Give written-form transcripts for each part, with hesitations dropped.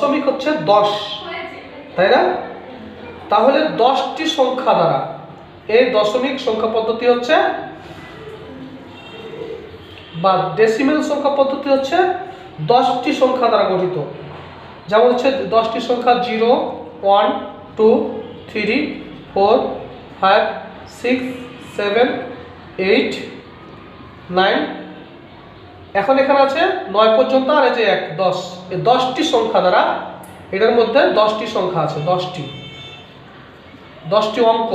দশমিক হচ্ছে 10, তাই না? তাহলে 10টি সংখ্যা দ্বারা এই দশমিক সংখ্যা পদ্ধতি হচ্ছে বা ডেসিমেল সংখ্যা পদ্ধতি হচ্ছে 10টি সংখ্যা দ্বারা গঠিত। যেমন হচ্ছে 10টি সংখ্যা 0, 1, 2, 3, 4, 5, 6, 7, 8, 9। এখন এখানে আছে 9 পর্যন্ত, আর এই যে 1, 10। এই 10টি সংখ্যা দ্বারা, এটার মধ্যে 10টি সংখ্যা আছে, 10টি অঙ্ক।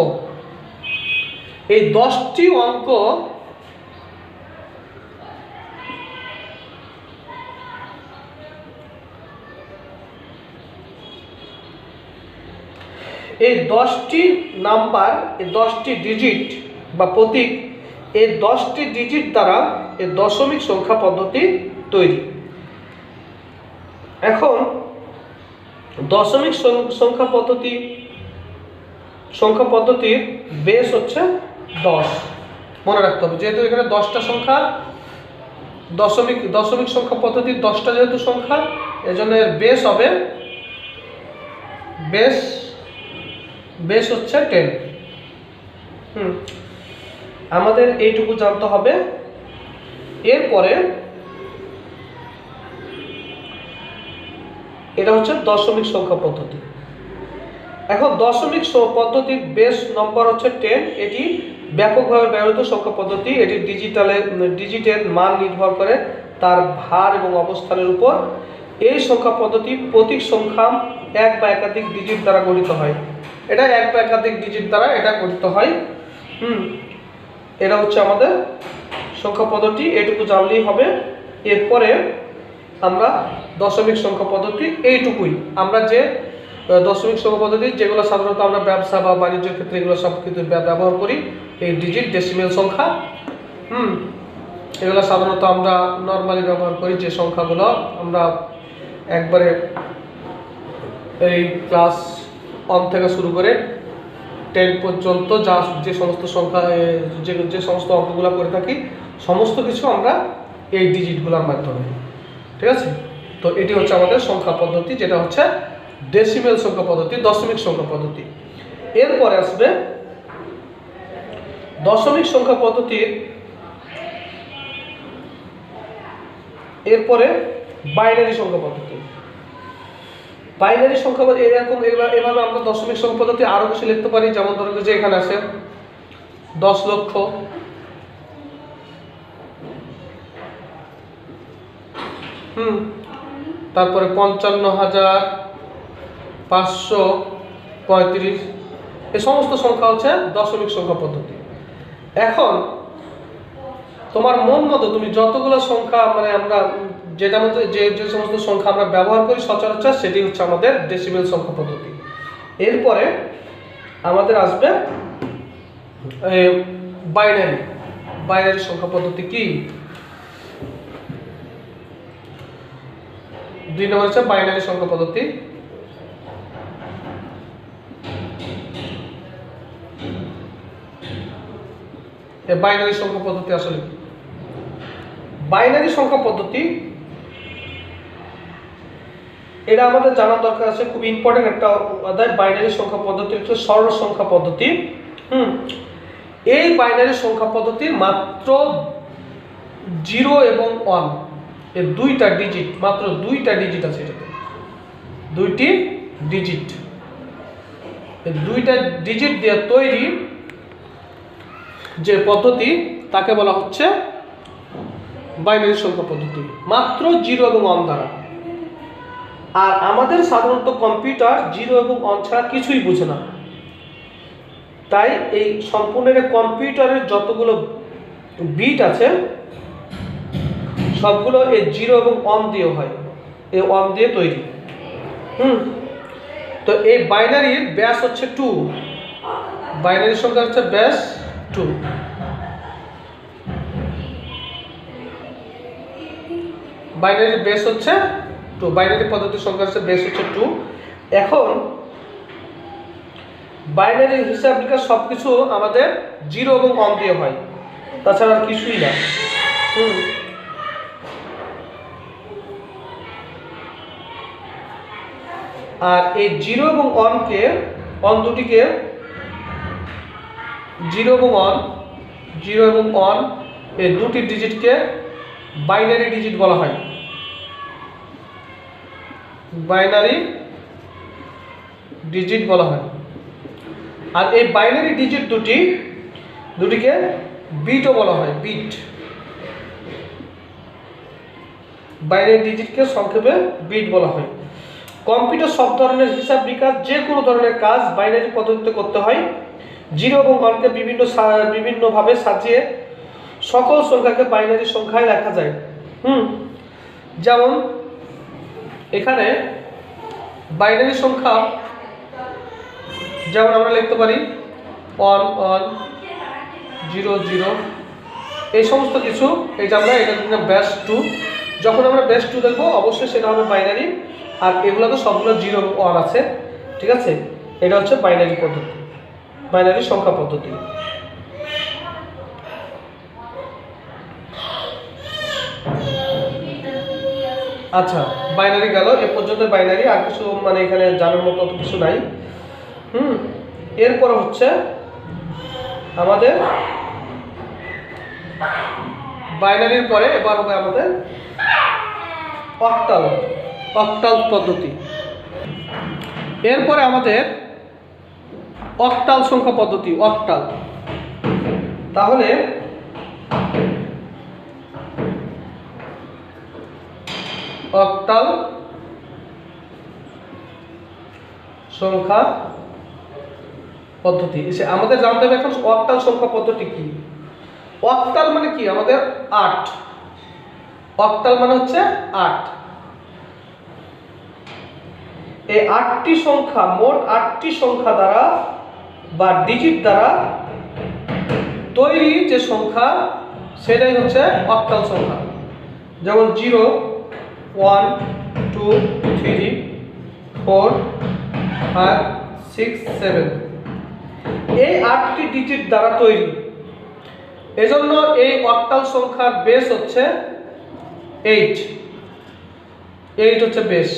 এই 10টি অঙ্ক এই 10টি নাম্বার, এই 10টি ডিজিট বা প্রতীক, এই 10টি ডিজিট দ্বারা এই দশমিক সংখ্যা পদ্ধতি তৈরি। এখন দশমিক সংখ্যা পদ্ধতির বেস হচ্ছে 10। মনে রাখতে হবে, যেহেতু এখানে 10টা সংখ্যা, দশমিক সংখ্যা পদ্ধতির 10টা যেহেতু সংখ্যা, এজন্য এর বেস হবে, বেস হচ্ছে 10। আমাদের এইটুকু জানতে হবে। এরপরে এটা হচ্ছে দশমিক সংখ্যা পদ্ধতি। এখন দশমিক পদ্ধতির বেস নম্বর হচ্ছে 10। এটি ব্যাপকভাবে ব্যবহৃত সংখ্যা পদ্ধতি। এটি ডিজিটের মান নির্ভর করে তার ভার এবং অবস্থানের উপর। এই সংখ্যা পদ্ধতি প্রতীক সংখ্যা এক বা একাধিক ডিজিট দ্বারা গঠিত হয়। এটা এক বা একাধিক ডিজিট দ্বারা এটা গঠিত হয়। এটা হচ্ছে আমাদের সংখ্যা পদ্ধতি, এটুকু জানলেই হবে। এরপরে আমরা দশমিক সংখ্যা পদ্ধতি, এইটুকুই আমরা যে দশমিক সংখ্যা পদ্ধতি যেগুলো সাধারণত আমরা ব্যবসা বা বাণিজ্যের ক্ষেত্রে এগুলো সব কিছু ব্যবহার করি, এই ডিজিট ডেসিমেল সংখ্যা, এগুলো সাধারণত আমরা নর্মালি ব্যবহার করি। যে সংখ্যাগুলো আমরা একবারে এই ক্লাস 1 থেকে শুরু করে 10 পর্যন্ত যে সমস্ত সংখ্যা, যে সমস্ত অঙ্কগুলো করে থাকি, সমস্ত কিছু আমরা এই ডিজিটগুলোর মাধ্যমে। ঠিক আছে? তো এটি হচ্ছে আমাদের সংখ্যা পদ্ধতি, যেটা হচ্ছে ডেসিমেল সংখ্যা পদ্ধতি, দশমিক সংখ্যা পদ্ধতি। এরপরে আসবে দশমিক সংখ্যা পদ্ধতির, এরপরে বাইনারি সংখ্যা পদ্ধতি। বাইনারি সংখ্যা এরকম এভাবে আমরা দশমিক সংখ্যা পদ্ধতি আরো কিছু লিখতে পারি। যেমন ধরো যে এখানে আছে 10 লক্ষ, তারপরে 55,535, এই সমস্ত সংখ্যা হচ্ছে দশমিক সংখ্যা পদ্ধতি। এখন তোমার মন মতো তুমি যতগুলো সংখ্যা, মানে আমরা যেটা মধ্যে যে সমস্ত সংখ্যা আমরা ব্যবহার করি সচরাচর, সেটি হচ্ছে আমাদের ডেসিমেল সংখ্যা পদ্ধতি। এরপরে আমাদের আসবে বাইনারি সংখ্যা পদ্ধতি। কি 2 নম্বর হচ্ছে বাইনারি সংখ্যা পদ্ধতি। বাইনারি সংখ্যা পদ্ধতি আসলে কি? বাইনারি সংখ্যা পদ্ধতি, এটা আমাদের জানার দরকার আছে, খুব ইম্পর্টেন্ট একটা অধ্যায়। বাইনারি সংখ্যা পদ্ধতি হচ্ছে সরল সংখ্যা পদ্ধতি। এই বাইনারি সংখ্যা পদ্ধতির মাত্র 0 এবং 1 এর 2টা ডিজিট, মাত্র 2টা ডিজিট আছে। এটাতে 2টি ডিজিট, এই 2টা ডিজিট দিয়ে তৈরি যে পদ্ধতি, তাকে বলা হচ্ছে বাইনারি সংখ্যা পদ্ধতি, মাত্র 0 এবং 1 দ্বারা। আর আমাদের সাধারণত কম্পিউটার 0 এবং 1 ছাড়া কিছুই বুঝে না। তাই এই সম্পূর্ণ কম্পিউটারের যতগুলো বিট আছে সবগুলো এই 0 এবং 1 দিয়ে হয়, এই 1 দিয়ে তৈরি। তো এই বাইনারির ব্যাস হচ্ছে 2। বাইনারি সংখ্যা হচ্ছে ব্যাস 2। বাইনারির বেস হচ্ছে 2। বাইনারি পদ্ধতির সংখ্যা হচ্ছে বেস হচ্ছে 2। এখন বাইনারি হিসাব নিকাশ সবকিছু আমাদের 0 এবং 1 দিয়ে হয়, তাছাড়া আর কিছুই না। আর এই 0 এবং 1 কে অন দুটিকে 0 এবং 1 এই দুটি ডিজিটকে বাইনারি ডিজিট বলা হয়। বাইনারি ডিজিট বলা হয়। আর এই বাইনারি ডিজিট দুটিকে বিটও বলা হয়। বিট বাইনারি ডিজিটকে সংক্ষেপে বিট বলা হয়। কম্পিউটার সব ধরনের হিসাব নিকাশ যে কোনো ধরনের কাজ বাইনারি পদ্ধতিতে করতে হয়। 0 এবং 1 কে বিভিন্নভাবে সাজিয়ে সকল সংখ্যাকে বাইনারি সংখ্যায় লেখা যায়। যেমন এখানে বাইনারি সংখ্যা যেমন আমরা লিখতে পারি 1 1 0 0 এই সমস্ত কিছু। এটা আমরা বেস 2, যখন আমরা বেস 2 দেখবো অবশ্যই সেটা হবে বাইনারি। আর এগুলো তো সবগুলো 0 এবং 1 আছে, ঠিক আছে। এটা হচ্ছে বাইনারি পদ্ধতি, বাইনারি সংখ্যা পদ্ধতি। আচ্ছা, বাইনারি গেল, এ পর্যন্ত বাইনারি। আর কিছু মানে এখানে জানার মতো অত কিছু নাই। এরপর হচ্ছে আমাদের বাইনারির পরে এবার হবে আমাদের অক্টাল পদ্ধতি। এরপরে আমাদের অক্টাল সংখ্যা পদ্ধতি। তাহলে অক্টাল সংখ্যা পদ্ধতি আমাদের জানতে হবে এখন অক্টাল সংখ্যা পদ্ধতি কি। অক্টাল মানে কি? আমাদের 8। অক্টাল মানে হচ্ছে 8। এই 8টি সংখ্যা, মোট 8টি সংখ্যা দ্বারা বা ডিজিট দ্বারা তৈরি যে সংখ্যা সেটাই হচ্ছে অক্টাল সংখ্যা। যেমন 0 1 2 3 4 5 6 7 এই 8টি ডিজিট দ্বারা তৈরি। এজন্য এই অক্টাল সংখ্যার বেস হচ্ছে 8 হচ্ছে বেস।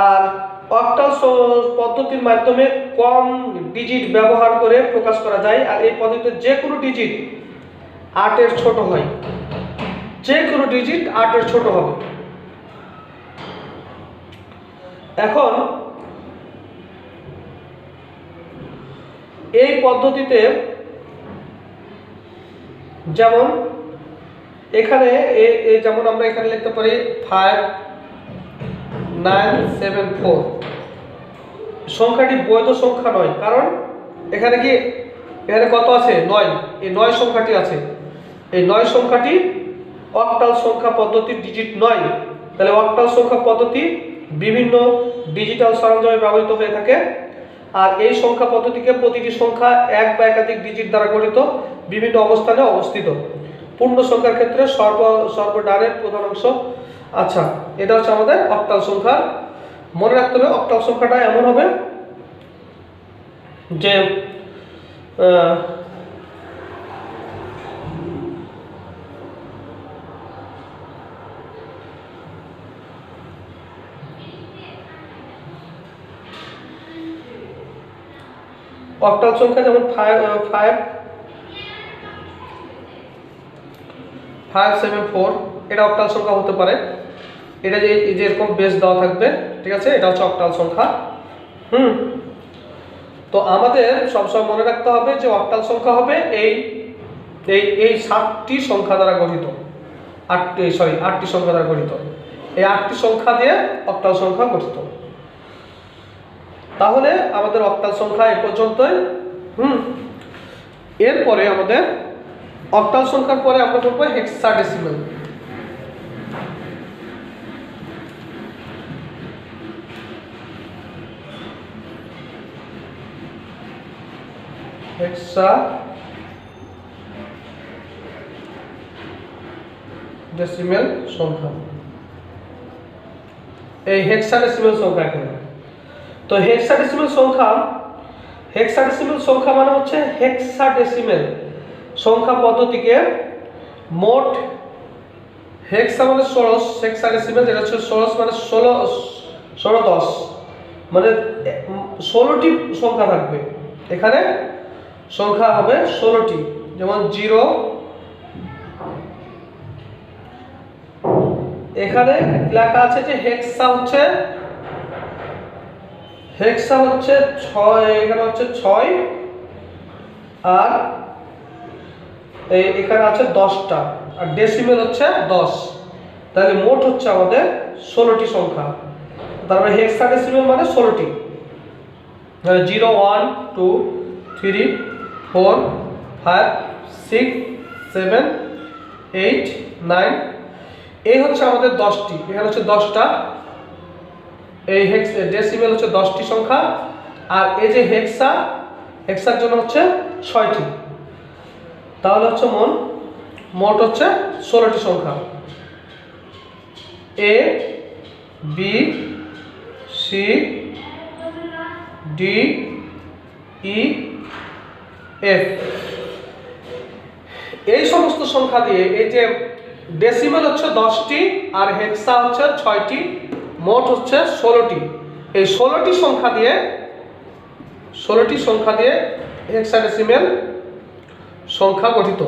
আর অক্টাল পদ্ধতির মাধ্যমে কম ডিজিট ব্যবহার করে প্রকাশ করা যায়। আর এই পদ্ধতিতে যে কোনো ডিজিট 8 এর ছোট হয়, যে কোনো ডিজিট 8 এর ছোট হবে। এখন এই পদ্ধতিতে যেমন এখানে যেমন আমরা এখানে লিখতে পারি 5 9 7 4 সংখ্যাটি বৈধ সংখ্যা নয়, কারণ এখানে কত আছে? 9। এই 9 সংখ্যাটি আছে। এই 9 সংখ্যাটি অক্টাল সংখ্যা পদ্ধতির ডিজিট নয়। তাহলে অক্টাল সংখ্যা পদ্ধতি বিভিন্ন ডিজিটাল সরঞ্জামে ব্যবহৃত হয়ে থাকে। আর এই সংখ্যা পদ্ধতিকে প্রতিটি সংখ্যা এক বা একাধিক ডিজিট দ্বারা গঠিত, বিভিন্ন অবস্থানে অবস্থিত। পূর্ণ সংখ্যার ক্ষেত্রে সর্বডানের প্রধান অংশ। আচ্ছা, এটা হচ্ছে আমাদের অক্টাল সংখ্যা। মনে রাখতে হবে অক্টাল সংখ্যাটা এমন হবে যে অক্টাল সংখ্যা যেমন 5 7 4 এটা অক্টাল সংখ্যা হতে পারে। এটা যেরকম বেস দেওয়া থাকবে, ঠিক আছে, এটা হচ্ছে অক্টাল সংখ্যা। তো আমাদের সবসময় মনে রাখতে হবে যে অক্টাল সংখ্যা হবে এই 7টি সংখ্যা দ্বারা গঠিত। 8টি সংখ্যা দ্বারা গঠিত। এই 8টি সংখ্যা দিয়ে অক্টাল সংখ্যা গঠিত। তাহলে আমাদের অক্টাল সংখ্যা এ পর্যন্তই। এরপরে আমাদের অক্টাল সংখ্যার পরে আমরা করব হেক্সাডেসিমাল। হেক্সাডেসিমাল সংখ্যা। এই হেক্সাডেসিমাল সংখ্যা এখানে। তো হেক্সাডেসিমাল সংখ্যা মানে হচ্ছে হেক্সাডেসিমাল সংখ্যা পদ্ধতিকে মোট হেক্সা মানে ষোড়শ, হেক্সাডেসিমাল যেটা হচ্ছে ষোড়শ মানে 10 মানে 16টি সংখ্যা থাকবে এখানে, সংখ্যা হবে 16টি। যেমন 0, এখানে লেখা আছে যে হেক্সা হচ্ছে 6, এখানে হচ্ছে 6 আর এখানে আছে 10টা আর ডেসিমেল হচ্ছে 10, তাহলে মোট হচ্ছে আমাদের 16টি সংখ্যা। তারপরে হেক্সাডেসিমেল মানে 16টি, 0 1 2 3 4 5 6 7 8 9, এই হচ্ছে আমাদের 10টি, এখানে হচ্ছে 10টা। এই ডেসিমেল হচ্ছে 10টি সংখ্যা, আর এই যে হেক্সার জন্য হচ্ছে 6টি, তাহলে হচ্ছে মোট হচ্ছে 16টি সংখ্যা। A B C D E F, এই সমস্ত সংখ্যা দিয়ে, এই যে ডেসিমেল হচ্ছে 10টি আর হেক্সা হচ্ছে 6টি, মোট হচ্ছে 16টি। এই 16টি সংখ্যা দিয়ে হেক্সাডেসিমেল সংখ্যা গঠিত।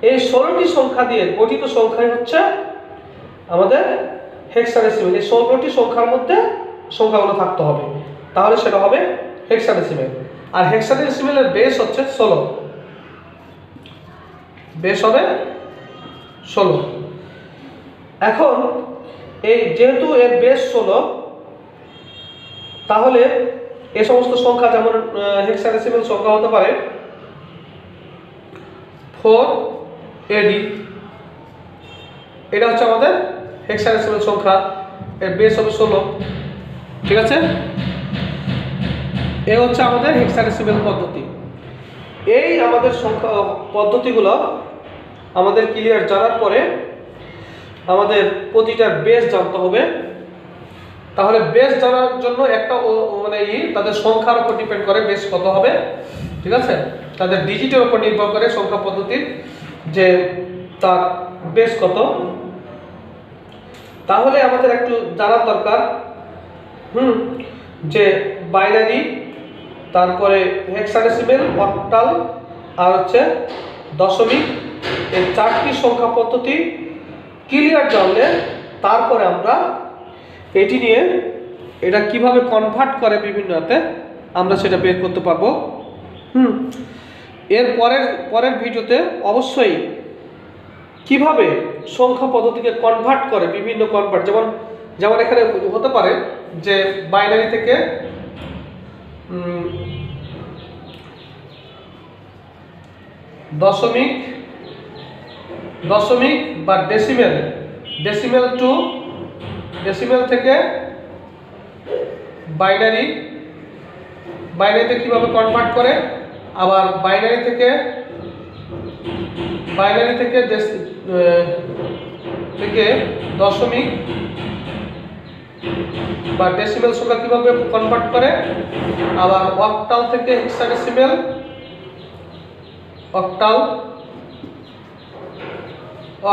এই 16টি সংখ্যা দিয়ে গঠিত সংখ্যাই হচ্ছে আমাদের হেক্সাডেসিমেল। এই 16টি সংখ্যার মধ্যে সংখ্যাগুলো থাকতে হবে, তাহলে সেটা হবে হেক্সাডেসিমেল। আর হেক্সাডেসিমেলের বেস হচ্ছে 16, বেস হবে 16। এখন এই যেহেতু এর বেস 16, তাহলে এই সমস্ত সংখ্যা যেমন হেক্সাডেসিমেল সংখ্যা হতে পারে 4 AD, এটা হচ্ছে আমাদের হেক্সাডেসিমেল সংখ্যা, এর বেস হবে 16, ঠিক আছে। এ হচ্ছে আমাদের হেক্সাডেসিমেল পদ্ধতি। এই আমাদের সংখ্যা পদ্ধতিগুলো আমাদের ক্লিয়ার জানার পরে আমাদের প্রতিটার বেস জানতে হবে। তাহলে বেস জানার জন্য একটা মানে তাদের সংখ্যার উপর ডিপেন্ড করে বেস কত হবে, ঠিক আছে। তাদের ডিজিটের উপর নির্ভর করে সংখ্যা পদ্ধতির যে তার বেস কত। তাহলে আমাদের একটু জানার দরকার যে বাইনারি, তারপরে হেক্সাডেসিমেল, অক্টাল আর হচ্ছে দশমিক, এই 4টি সংখ্যা পদ্ধতি ক্লিয়ার জানলে তারপরে আমরা এটি নিয়ে এটা কিভাবে কনভার্ট করে বিভিন্নতে আমরা সেটা বের করতে পারবো। এর পরের ভিডিওতে অবশ্যই কিভাবে সংখ্যা পদ্ধতিকে কনভার্ট করে বিভিন্ন কনভার্ট, যেমন এখানে হতে পারে যে বাইনারি থেকে দশমিক বা ডেসিমেল টু ডেসিমেল থেকে বাইনারিতে কিভাবে কনভার্ট করে, আবার বাইনারি থেকে দশমিক বা ডেসিমেল সংখ্যা কিভাবে কনভার্ট করে, আবার অক্টাল থেকে হেক্সাডেসিমেল,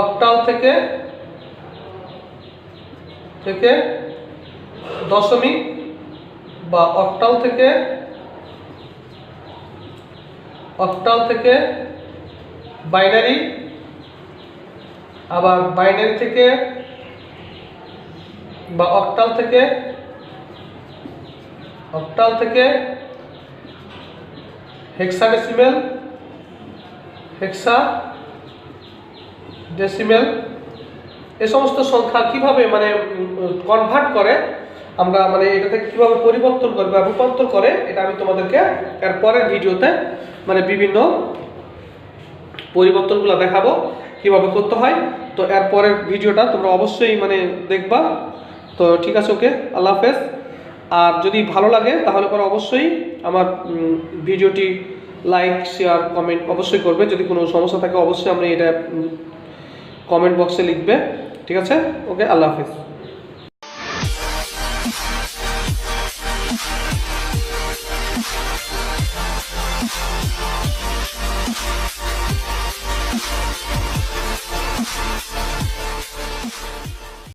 অক্টাল থেকে দশমিক বা অক্টাল থেকে বাইনারি, আবার বাইনারি থেকে বা অক্টাল থেকে হেক্সাডেসিমেল, এই সমস্ত সংখ্যা কিভাবে মানে কনভার্ট করে, আমরা মানে এটা থেকে কিভাবে পরিবর্তন করে বা রূপান্তর করে, এটা আমি তোমাদেরকে এর পরের ভিডিওতে মানে বিভিন্ন পরিবর্তনগুলো দেখাবো কিভাবে করতে হয়। তো এর পরের ভিডিওটা তোমরা অবশ্যই মানে দেখবা। তো ঠিক আছে, ওকে, আল্লাহ হাফেজ। আর যদি ভালো লাগে তাহলে পরে অবশ্যই আমার ভিডিওটি লাইক, শেয়ার, কমেন্ট অবশ্যই করবে। যদি কোনো সমস্যা থাকে অবশ্যই আমরা এটা কমেন্ট বক্সে লিখবে, ঠিক আছে, ওকে, আল্লাহ হাফেজ।